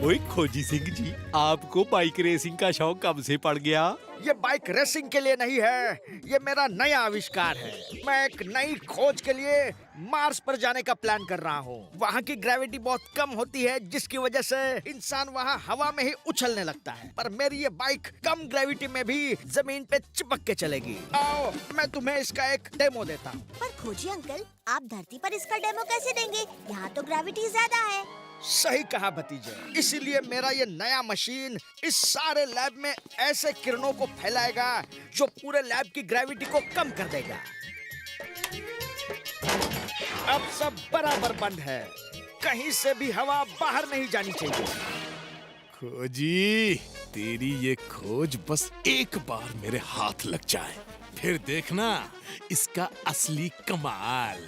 ओए खोजी सिंह जी, आपको बाइक रेसिंग का शौक कब से पड़ गया? ये बाइक रेसिंग के लिए नहीं है, ये मेरा नया आविष्कार है। मैं एक नई खोज के लिए मार्स पर जाने का प्लान कर रहा हूँ। वहाँ की ग्रेविटी बहुत कम होती है, जिसकी वजह से इंसान वहाँ हवा में ही उछलने लगता है। पर मेरी ये बाइक कम ग्रेविटी में भी जमीन पे चिपक के चलेगी। आओ, मैं तुम्हें इसका एक डेमो देता हूँ। पर खोजी अंकल, आप धरती पर इसका डेमो कैसे देंगे? यहाँ तो ग्रेविटी ज्यादा है। सही कहा भतीजे, इसीलिए मेरा ये नया मशीन इस सारे लैब में ऐसे किरणों को फैलाएगा जो पूरे लैब की ग्रेविटी को कम कर देगा। अब सब बराबर बंद है, कहीं से भी हवा बाहर नहीं जानी चाहिए। खोजी, तेरी ये खोज बस एक बार मेरे हाथ लग जाए, फिर देखना इसका असली कमाल।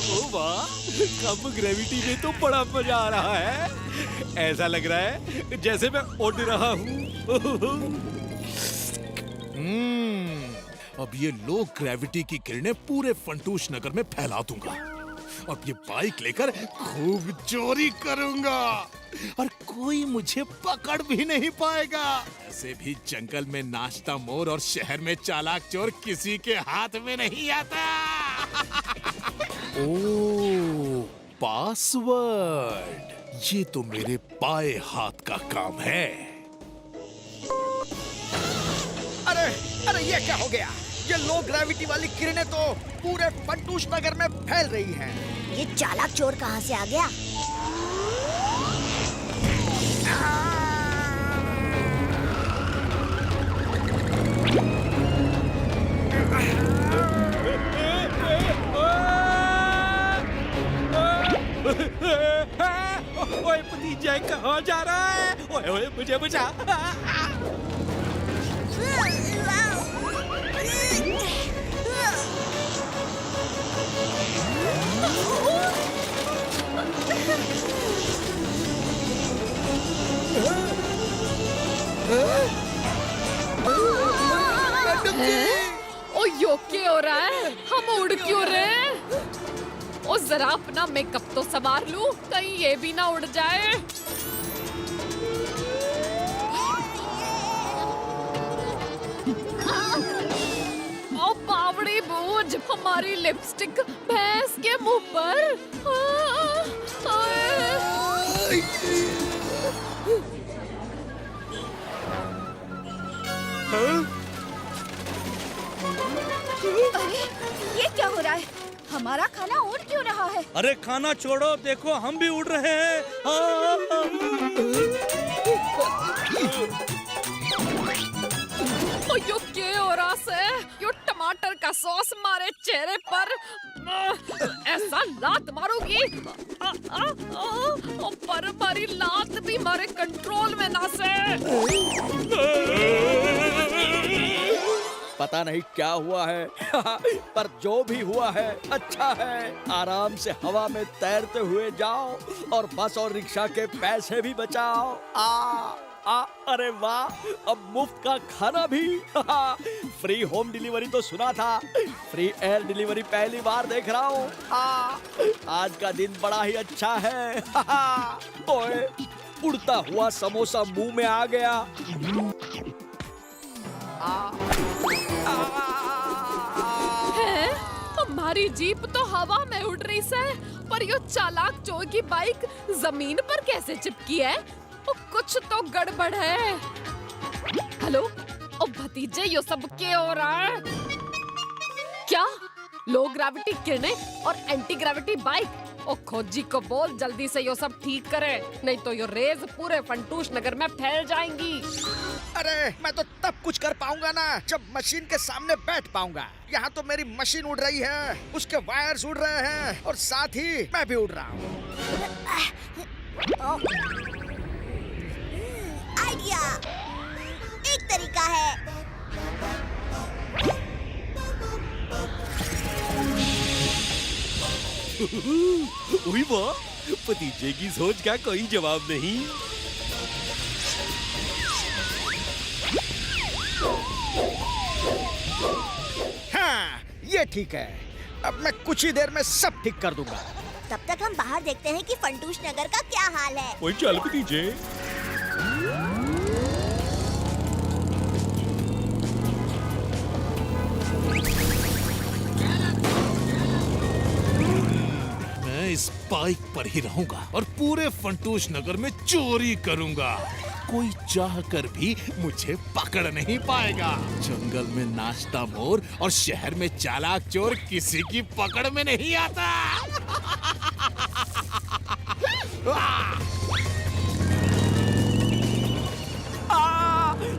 ओ वाह, कम ग्रेविटी में तो बड़ा मजा आ रहा है। ऐसा लग रहा है जैसे मैं उड़ रहा हूँ। अब ये लो ग्रेविटी की किरणें पूरे फंटूश नगर में फैला दूंगा। अब ये बाइक लेकर खूब चोरी करूंगा और कोई मुझे पकड़ भी नहीं पाएगा। ऐसे भी जंगल में नाचता मोर और शहर में चालाक चोर किसी के हाथ में नहीं आता। ओह, पासवर्ड, ये तो मेरे बाएं हाथ का काम है। अरे अरे, ये क्या हो गया? ये लो ग्रेविटी वाली किरणें तो पूरे फंटूश नगर में फैल रही हैं। ये चालाक चोर कहाँ से आ गया? ओए भतीजा, कहाँ जा रहा है? ओए ओए, मुझे बचा। ओ यो क्या हो रहा है? हम उड़ क्यों रहे हैं? ओ जरा अपना मेकअप तो संवार लूं, कहीं ये भी ना उड़ जाए। ओ बावड़ी बूझ, हमारी लिपस्टिक भैंस के मुंह पर। अरे, ये क्या हो रहा है? हमारा खाना उड़ क्यों रहा है? अरे खाना छोड़ो, देखो हम भी उड़ रहे हैं। ओ यो क्या हो रहा है? यो टमाटर का सॉस मारे चेहरे पर। ऐसा लात मारूंगी पर हमारी लात भी हमारे कंट्रोल में ना से। पता नहीं क्या हुआ है पर जो भी हुआ है अच्छा है। आराम से हवा में तैरते हुए जाओ और बस और रिक्शा के पैसे भी बचाओ। अरे वाह, अब मुफ्त का खाना भी। फ्री होम डिलीवरी तो सुना था, फ्री एयर डिलीवरी पहली बार देख रहा हूँ। आज का दिन बड़ा ही अच्छा है। ओए, उड़ता हुआ समोसा मुंह में आ गया। है? हमारी जीप तो हवा में उड़ रही है, पर यो चालाक चोर की बाइक जमीन पर कैसे चिपकी है? ओ, कुछ तो गड़बड़ है। हेलो, ओ भतीजे, यो सब क्या हो रहा है? क्या लो ग्रेविटी किरणें और एंटी ग्रेविटी बाइक? ओ खोजी को बोल जल्दी से यो सब ठीक करे, नहीं तो यो रेज पूरे फंटूश नगर में फैल जाएंगी। अरे मैं तो तब कुछ कर पाऊंगा ना जब मशीन के सामने बैठ पाऊंगा। यहाँ तो मेरी मशीन उड़ रही है, उसके वायर्स उड़ रहे हैं और साथ ही मैं भी उड़ रहा हूँ। आइडिया, एक तरीका है। ओए वाह, भतीजे की सोच का कोई जवाब नहीं। ठीक है, अब मैं कुछ ही देर में सब ठीक कर दूंगा। तब तक हम बाहर देखते हैं कि फंटूश नगर का क्या हाल है। वही चल भतीजे। मैं इस बाइक पर ही रहूंगा और पूरे फंटूश नगर में चोरी करूंगा। कोई चाह कर भी मुझे पकड़ नहीं पाएगा। जंगल में नाश्ता मोर और शहर में चालाक चोर किसी की पकड़ में नहीं आता।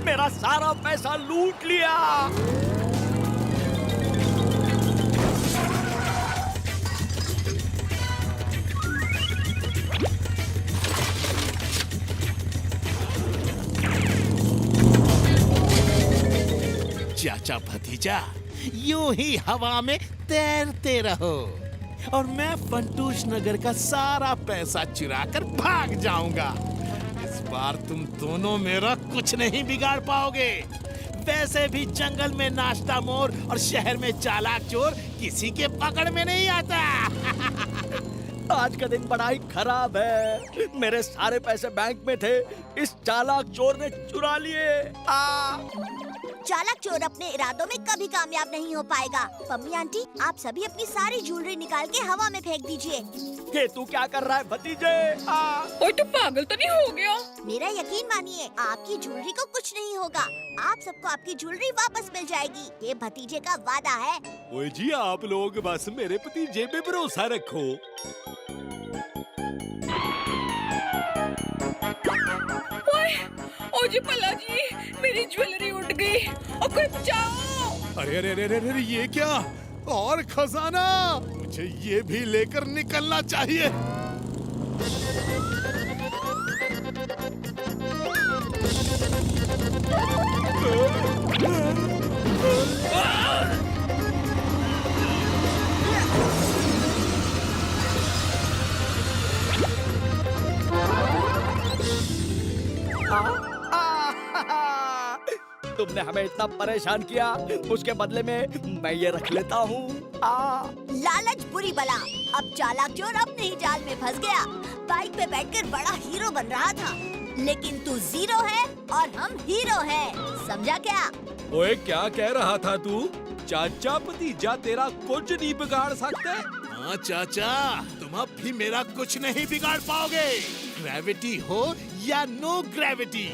मेरा सारा पैसा लूट लिया। चाचा भतीजा यूं ही हवा में तैरते रहो और मैं फंटूश नगर का सारा पैसा चुरा कर भाग जाऊंगा। इस बार तुम दोनों मेरा कुछ नहीं बिगाड़ पाओगे। वैसे भी जंगल में नाश्ता मोर और शहर में चालाक चोर किसी के पकड़ में नहीं आता। आज का दिन बड़ा ही खराब है। मेरे सारे पैसे बैंक में थे, इस चालाक चोर ने चुरा लिए। चालाक चोर अपने इरादों में कभी कामयाब नहीं हो पाएगा। पम्मी आंटी, आप सभी अपनी सारी ज्वेलरी निकाल के हवा में फेंक दीजिए। ये तू क्या कर रहा है भतीजे? ओए तू पागल तो नहीं हो गया? मेरा यकीन मानिए, आपकी ज्वेलरी को कुछ नहीं होगा। आप सबको आपकी ज्वेलरी वापस मिल जाएगी। ये भतीजे का वादा है। ओए जी, आप लोग बस मेरे भतीजे पे भरोसा रखो। ओ जी भला जी, मेरी ज्वेलरी उड़ गई। और कोई बचाओ। अरे अरे अरे अरे ये क्या? और खजाना! मुझे ये भी लेकर निकलना चाहिए। तुमने हमें इतना परेशान किया, उसके बदले में मैं ये रख लेता हूँ। लालच बुरी बला। अब चालाक चोर अपने ही जाल में फंस गया। बाइक पे बैठकर बड़ा हीरो बन रहा था, लेकिन तू जीरो है और हम हीरो हैं। समझा क्या? ओए क्या कह रहा था तू? चाचा भतीजा तेरा कुछ नहीं बिगाड़ सकते। हाँ चाचा, तुम अब भी मेरा कुछ नहीं बिगाड़ पाओगे। ग्रेविटी हो या नो ग्रेविटी,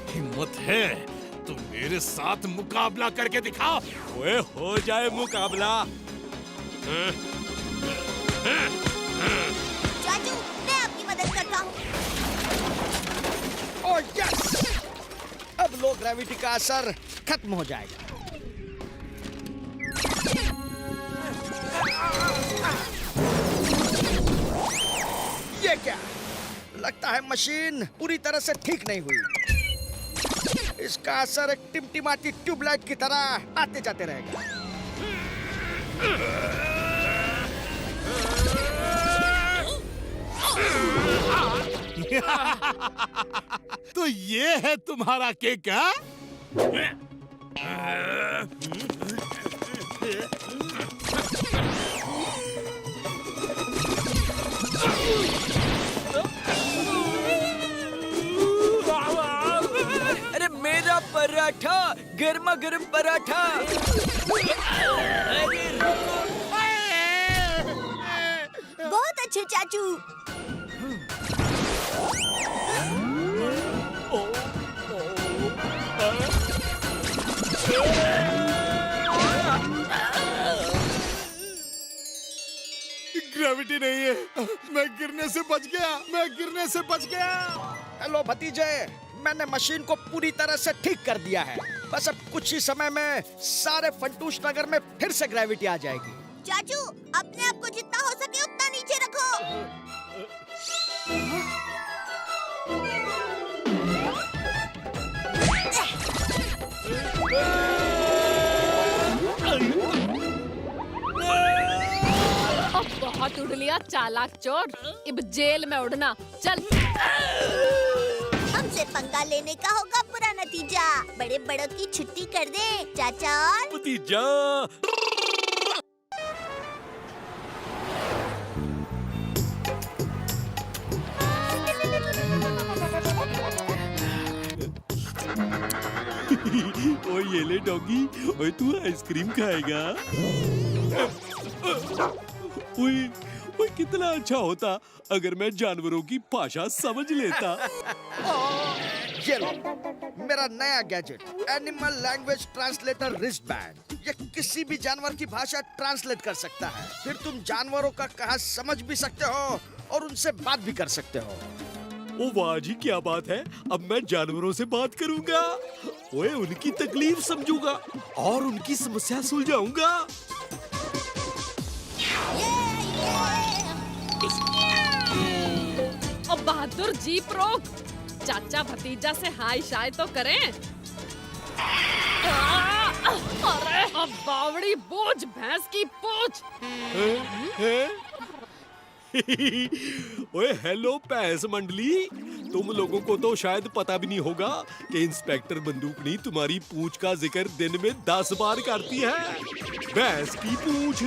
हिम्मत है तो मेरे साथ मुकाबला करके दिखाओ। ओए हो जाए मुकाबला। चाचू, मैं आपकी मदद करता हूँ। Oh yes! अब लो ग्रेविटी का असर खत्म हो जाएगा। ये क्या? लगता है मशीन पूरी तरह से ठीक नहीं हुई। इसका असर एक टिमटिमाती ट्यूबलाइट की तरह आते जाते रहेगा। तो ये है तुम्हारा केक? हाँ? अरे मेरा पराठा, गर्मा गर्म पराठा। बहुत अच्छे चाचू। ग्रेविटी नहीं है। मैं गिरने से बच गया। हेलो भतीजे, मैंने मशीन को पूरी तरह से ठीक कर दिया है। बस अब कुछ ही समय में सारे फंटूश नगर में फिर से ग्रेविटी आ जाएगी। चाचू, अपने आप को जितना हो सके उतना नीचे रखो। अब बहुत उड़ लिया चालाक चोर, अब जेल में उड़ना। चल। हमसे पंगा लेने का होगा बुरा नतीजा। बड़े बड़ों की छुट्टी कर दे चाचा। और भतीजा ओए ये ले डॉगी, ओए तू आइसक्रीम खाएगा? ओए ओए कितना अच्छा होता अगर मैं जानवरों की भाषा समझ लेता। ये लो, मेरा नया gadget animal language translator wrist band. ये किसी भी जानवर की भाषा ट्रांसलेट कर सकता है। फिर तुम जानवरों का कहा समझ भी सकते हो और उनसे बात भी कर सकते हो। ओ वाह जी, क्या बात है। अब मैं जानवरों से बात करूंगा, ओए उनकी तकलीफ समझूंगा और उनकी समस्या सुलझाऊंगा। अब बहादुर जीप रोक, चाचा भतीजा से हाय शाय तो करें। अरे अब बावड़ी बोझ भैंस की पूछ। ओए हेलो भैंस मंडली, तुम लोगों को तो शायद पता भी नहीं होगा कि इंस्पेक्टर बंदूकनी तुम्हारी पूंछ का जिक्र दिन में 10 बार करती है। भैंस की पूंछ।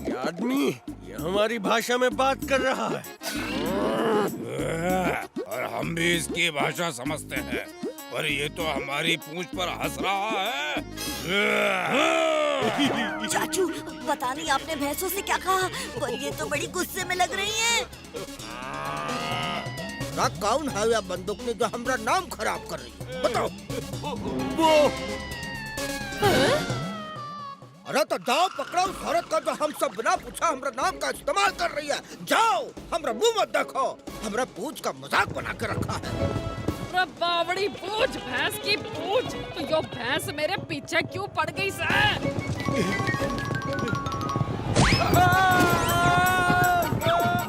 ये आदमी ये हमारी भाषा में बात कर रहा है और हम भी इसकी भाषा समझते हैं, पर ये तो हमारी पूंछ पर हंस रहा है। चाचू, पता नहीं आपने भैंसों से क्या कहा, पर ये तो बड़ी गुस्से में लग रही हैं। कौन है यह बंदूक ने जो हमारा नाम खराब कर रही है? बताओ। अरे तो जाओ पकड़ो उस औरत का जो हमसे बिना पूछा हमारा नाम का इस्तेमाल कर रही है। जाओ, हमारा मुंह मत देखो, हमारा पूंछ का मजाक बना के रखा है। अरे बावड़ी बोझ भैंस की पूछ, तो यो भैंस मेरे पीछे क्यों पड़ गई से?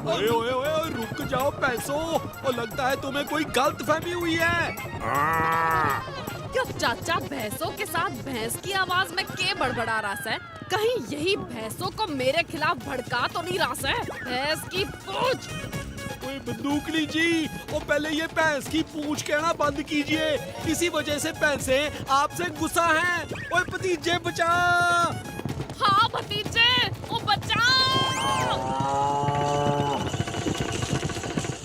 ओए ओए ओए रुक जाओ पैसों, और लगता है तुम्हें कोई गलतफहमी हुई है। क्यों चाचा भैंसों के साथ भैंस की आवाज में के बड़बड़ा रहा है? कहीं यही भैंसों को मेरे खिलाफ भड़का तो नहीं रहा है? भैंस की पूछ। ओए बंदूकनी जी, वो पहले ये भैंस की पूंछ कहना बंद कीजिए, इसी वजह से भैंसें आपसे गुस्सा हैं। ओए भतीजे बचा। हाँ भतीजे, ओ बचाओ।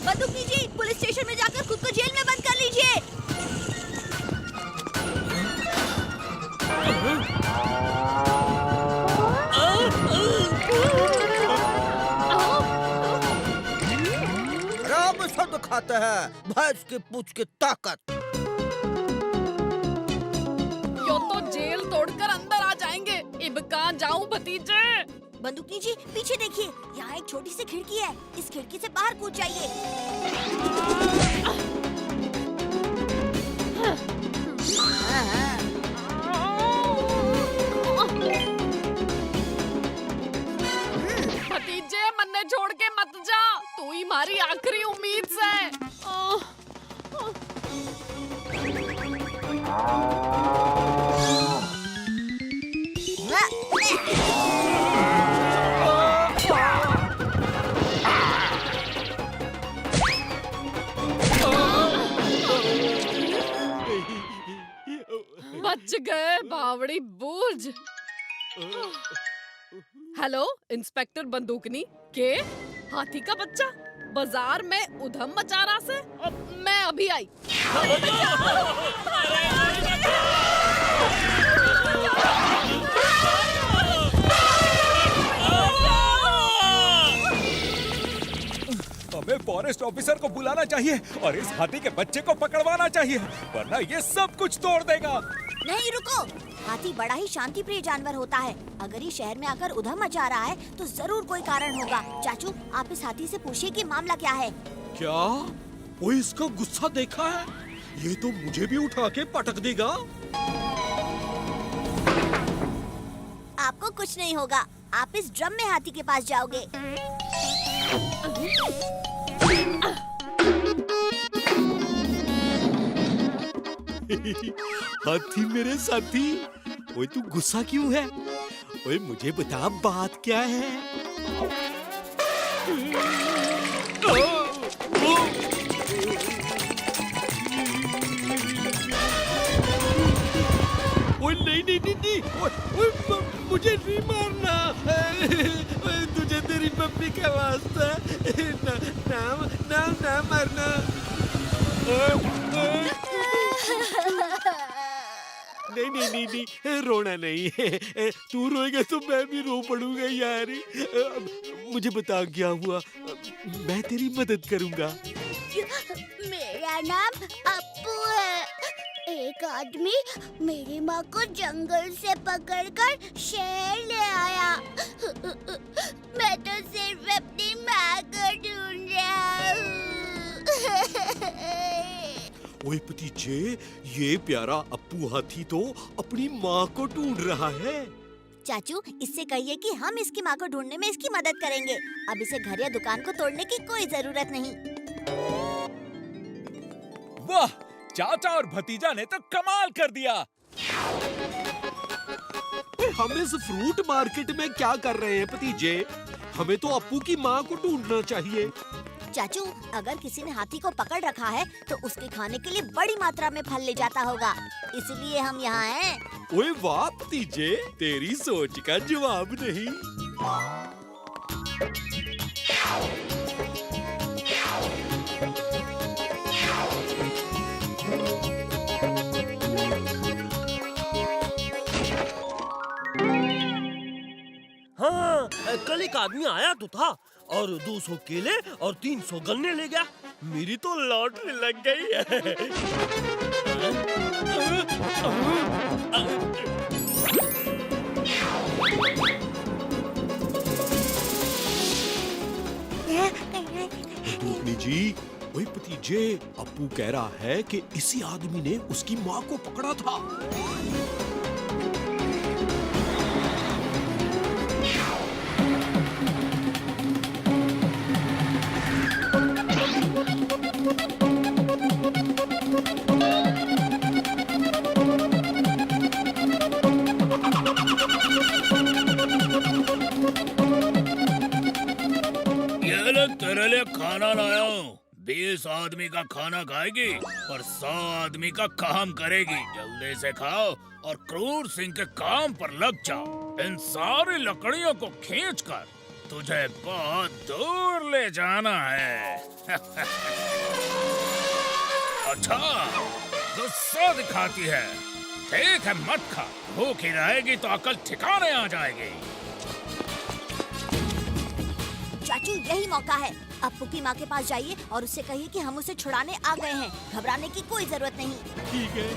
बंदूकनी जी, पुलिस स्टेशन में जाकर खुद को जेल में बंद कर लीजिए। राम से दिखाते हैं भैंस की पूंछ की ताकत। यो तो जेल तोड़कर अंदर आ जाएंगे। अब कहाँ जाऊं भतीजे? बंदूकनी जी, पीछे देखिए, यहाँ एक छोटी सी खिड़की है, इस खिड़की से बाहर कूद जाइए। भतीजे मन्ने छोड़ के मत जा, तू ही हमारी आखिरी उम्मीद से। बच गए बावड़ी बूझ। हेलो इंस्पेक्टर बंदूकनी, के हाथी का बच्चा बाजार में उधम मचा रहा से। मैं अभी आई। हमें फॉरेस्ट ऑफिसर को बुलाना चाहिए और इस हाथी के बच्चे को पकड़वाना चाहिए, वरना ये सब कुछ तोड़ देगा। नहीं रुको, हाथी बड़ा ही शांति प्रिय जानवर होता है। अगर ये शहर में आकर उधम मचा रहा है तो जरूर कोई कारण होगा। चाचू, आप इस हाथी से पूछिए कि मामला क्या है। क्या? ओए इसका गुस्सा देखा है? ये तो मुझे भी उठा के पटक देगा। आपको कुछ नहीं होगा, आप इस ड्रम में हाथी के पास जाओगे। हाथी मेरे साथी, ओए तू गुस्सा क्यों है? ओए मुझे बता बात क्या है? मुझे नहीं मारना। तुझे तेरी मम्मी का वास्ता ना मारना। नहीं, रोना नहीं है। तू रोएगा तो मैं भी रो पड़ूंगा यार। मुझे बता क्या हुआ, मैं तेरी मदद करूंगा। मेरा नाम अप्पू है। एक आदमी मेरी माँ को जंगल से पकड़कर शहर ले आया। मैं तो सिर्फ अपनी माँ को ढूंढ रहा हूँ। ओए भतीजे, ये प्यारा अप्पू हाथी तो अपनी माँ को ढूंढ रहा है। चाचू, इससे कहिए कि हम इसकी माँ को ढूंढने में इसकी मदद करेंगे। अब इसे घर या दुकान को तोड़ने की कोई जरूरत नहीं। वाह, चाचा और भतीजा ने तो कमाल कर दिया। हम इस फ्रूट मार्केट में क्या कर रहे हैं भतीजे? हमें तो अप्पू की माँ को ढूंढना चाहिए। चाचू, अगर किसी ने हाथी को पकड़ रखा है तो उसके खाने के लिए बड़ी मात्रा में फल ले जाता होगा, इसलिए हम यहाँ हैं। ओए वाह भतीजे, तेरी सोच का जवाब नहीं। हाँ, कल एक आदमी आया तो था और 200 केले और 300 गन्ने ले गया। मेरी तो लॉटरी लग गई है। दूधनी जी, ओए भतीजे, अप्पू कह रहा है कि इसी आदमी ने उसकी माँ को पकड़ा था। तेरे लिए खाना लाया हूँ। 20 आदमी का खाना खाएगी और 100 आदमी का काम करेगी। जल्दी से खाओ और क्रूर सिंह के काम पर लग जाओ। इन सारी लकड़ियों को खींचकर तुझे बहुत दूर ले जाना है। अच्छा, गुस्सा दिखाती है। ठीक है, मत खा। भूखी रहेगी तो अकल ठिकाने आ जाएगी। चाचू, यही मौका है। अप्पू की माँ के पास जाइए और उससे कहिए कि हम उसे छुड़ाने आ गए हैं। घबराने की कोई जरूरत नहीं। ठीक है।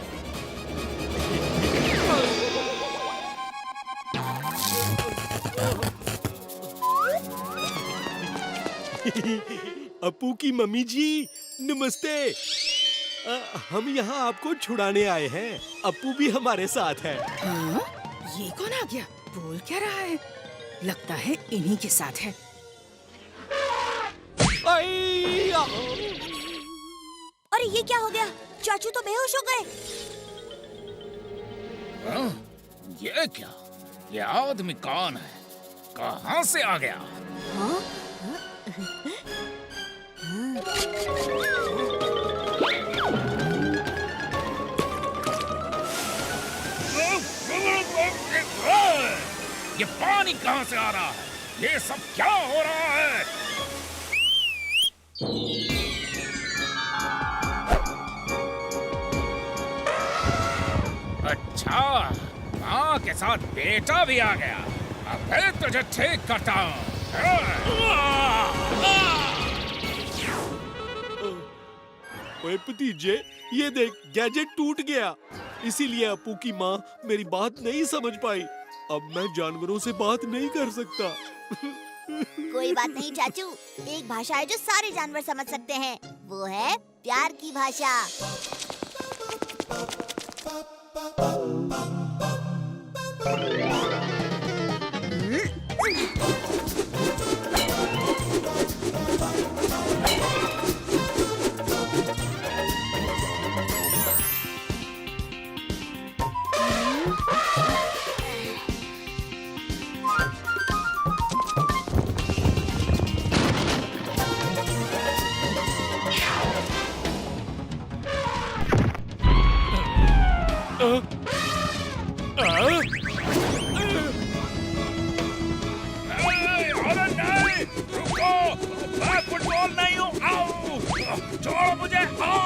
अप्पू की मम्मी जी, नमस्ते। हम यहाँ आपको छुड़ाने आए हैं। अप्पू भी हमारे साथ है। ये कौन आ गया? बोल क्या रहा है? लगता है इन्हीं के साथ है। अरे ये क्या हो गया? चाचू तो बेहोश हो गए। ये क्या? ये आदमी कौन है? कहाँ से आ गया? ये पानी कहाँ से आ रहा है? ये सब क्या हो रहा है? अच्छा, माँ के साथ बेटा भी आ गया। अब फिर तुझे ठीक करता हूँ। ओए भतीजे, ये देख, गैजेट टूट गया। इसीलिए अप्पू की माँ मेरी बात नहीं समझ पाई। अब मैं जानवरों से बात नहीं कर सकता। कोई बात नहीं चाचू, एक भाषा है जो सारे जानवर समझ सकते हैं। वो है प्यार की भाषा। आ!